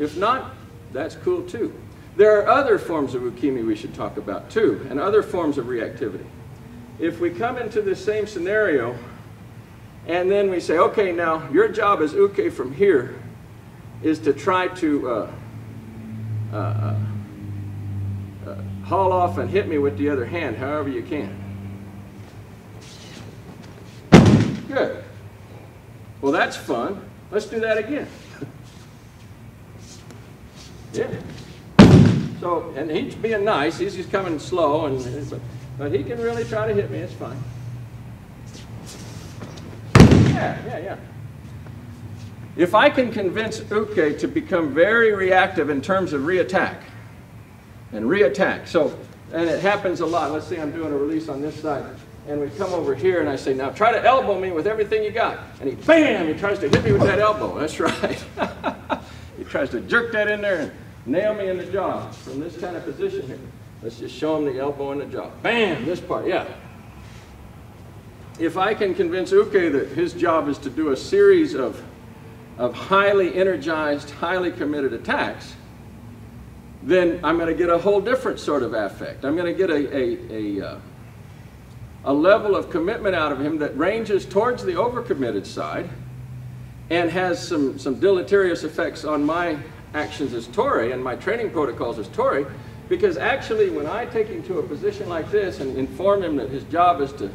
If not, that's cool too. There are other forms of ukemi we should talk about too, and other forms of reactivity. If we come into this same scenario, and then we say, okay, now your job as uke from here is to try to haul off and hit me with the other hand however you can. Good. Well, that's fun. Let's do that again. Yeah. So, and he's being nice. He's just coming slow, but he can really try to hit me. It's fine. Yeah. If I can convince uke to become very reactive in terms of reattack, so, and it happens a lot. Let's see, I'm doing a release on this side, and we come over here, and I say, now try to elbow me with everything you got. And he, bam, he tries to hit me with that elbow. That's right. He tries to jerk that in there and nail me in the jaw from this kind of position here. Let's just show him the elbow in the jaw. Bam, this part, yeah. If I can convince uke that his job is to do a series of highly energized, highly committed attacks, then I'm going to get a whole different sort of affect. I'm going to get a level of commitment out of him that ranges towards the overcommitted side and has some deleterious effects on my actions as Tori and my training protocols as Tori, because actually when I take him to a position like this and inform him that his job is to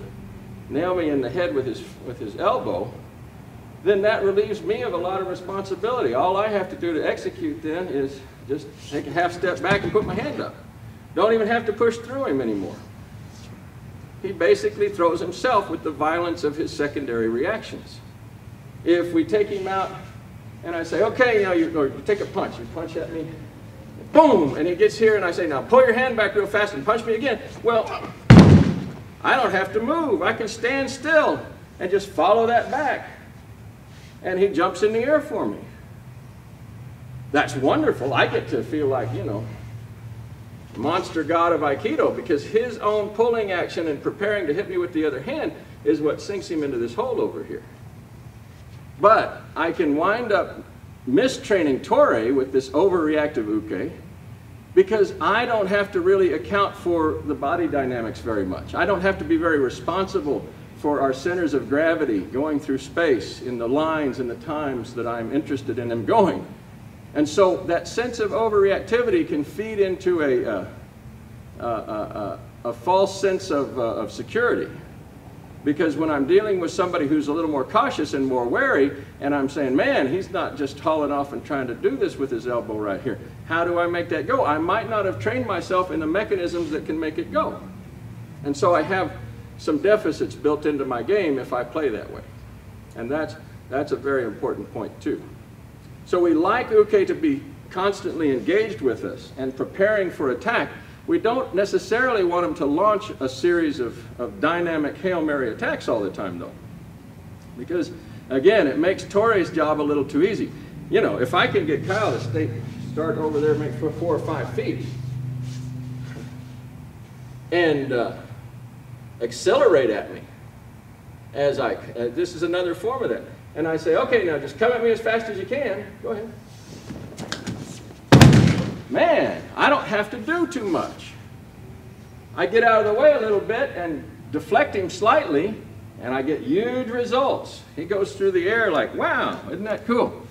nail me in the head with his elbow, then that relieves me of a lot of responsibility. All I have to do to execute then is just take a half step back and put my hand up. Don't even have to push through him anymore. He basically throws himself with the violence of his secondary reactions. If we take him out and I say, okay, you take a punch. You punch at me, boom, and he gets here, and I say, now pull your hand back real fast and punch me again. Well, I don't have to move. I can stand still and just follow that back. And he jumps in the air for me. That's wonderful. I get to feel like, monster god of Aikido, because his own pulling action and preparing to hit me with the other hand is what sinks him into this hole over here. But I can wind up mistraining Tori with this overreactive uke because I don't have to really account for the body dynamics very much. I don't have to be very responsible for our centers of gravity going through space in the lines and the times that I'm interested in them going. And so that sense of overreactivity can feed into a false sense of security. Because when I'm dealing with somebody who's a little more cautious and more wary, and I'm saying, man, he's not just hauling off and trying to do this with his elbow right here. How do I make that go? I might not have trained myself in the mechanisms that can make it go. And so I have some deficits built into my game if I play that way. And that's a very important point too. So we like uke to be constantly engaged with us and preparing for attack. We don't necessarily want him to launch a series of dynamic Hail Mary attacks all the time though. Because again, it makes Tori's job a little too easy. If I can get Kyle to start over there, make 4 or 5 feet, and accelerate at me as this is another form of that. And I say, okay, now just come at me as fast as you can. Go ahead. Man, I don't have to do too much. I get out of the way a little bit and deflect him slightly, and I get huge results. He goes through the air like, wow, isn't that cool?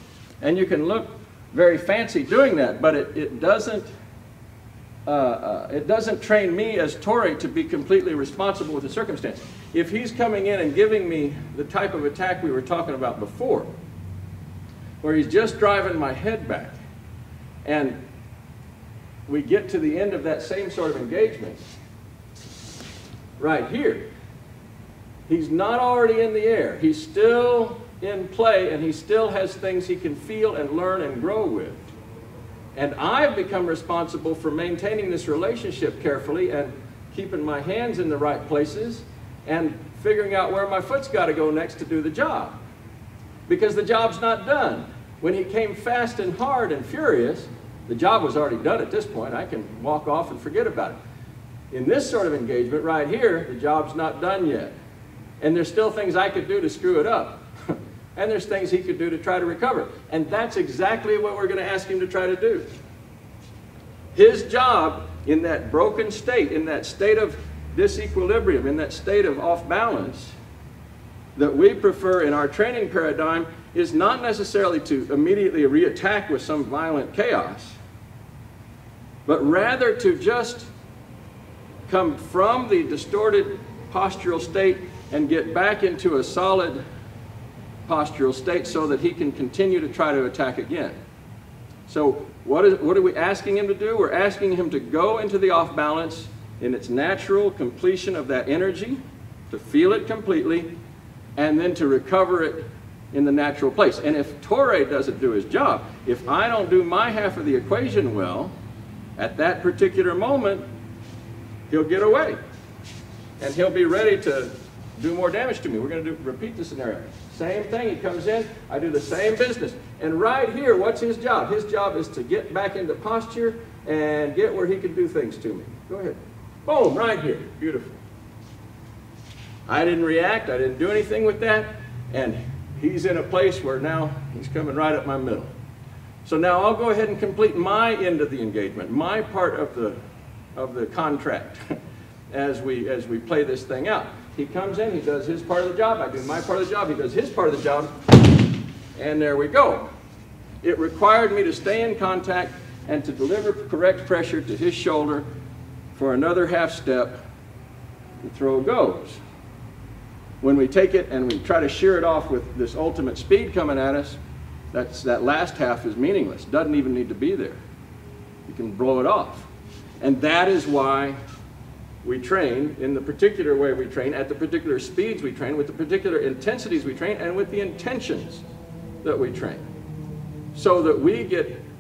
And you can look very fancy doing that, but it doesn't train me as Tori to be completely responsible with the circumstance. If he's coming in and giving me the type of attack we were talking about before, where he's just driving my head back, and we get to the end of that same sort of engagement, right here, he's not already in the air. He's still in play, and he still has things he can feel and learn and grow with. And I've become responsible for maintaining this relationship carefully and keeping my hands in the right places and figuring out where my foot's got to go next to do the job. Because the job's not done. When he came fast and hard and furious, the job was already done at this point. I can walk off and forget about it. In this sort of engagement right here, the job's not done yet. And there's still things I could do to screw it up. and there's things he could do to try to recover. And that's exactly what we're going to ask him to try to do. His job in that broken state, in that state of disequilibrium, in that state of off balance, that we prefer in our training paradigm is not necessarily to immediately reattack with some violent chaos, but rather to just come from the distorted postural state and get back into a solid postural state so that he can continue to try to attack again. So what are we asking him to do? We're asking him to go into the off balance in its natural completion of that energy, to feel it completely, and then to recover it in the natural place. And if Torei doesn't do his job, if I don't do my half of the equation well, at that particular moment, he'll get away. And he'll be ready to do more damage to me. We're going to repeat the scenario. Same thing, he comes in, I do the same business. And right here, what's his job? His job is to get back into posture and get where he can do things to me. Go ahead. Boom, right here. Beautiful. I didn't react, I didn't do anything with that, and he's in a place where now he's coming right up my middle. So now I'll go ahead and complete my end of the engagement, my part of the contract as we play this thing out. He comes in, he does his part of the job, I do my part of the job, he does his part of the job, and there we go. It required me to stay in contact and to deliver correct pressure to his shoulder for another half step. The throw goes. When we take it and we try to shear it off with this ultimate speed coming at us, that last half is meaningless. Doesn't even need to be there. You can blow it off. And that is why we train in the particular way we train, at the particular speeds we train, with the particular intensities we train, and with the intentions that we train. So that we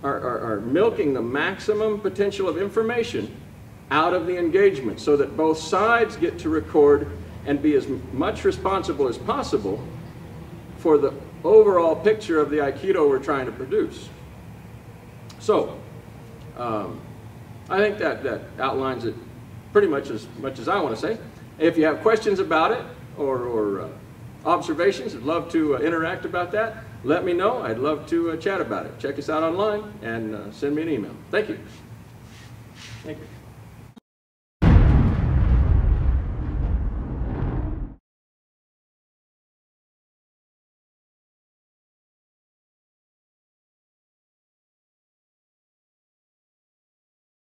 are milking the maximum potential of information out of the engagement, so that both sides get to record and be as much responsible as possible for the overall picture of the Aikido we're trying to produce. So, I think that outlines it pretty much as I want to say. If you have questions about it or observations, I'd love to interact about that. Let me know. I'd love to chat about it. Check us out online and send me an email. Thank you. Thank you.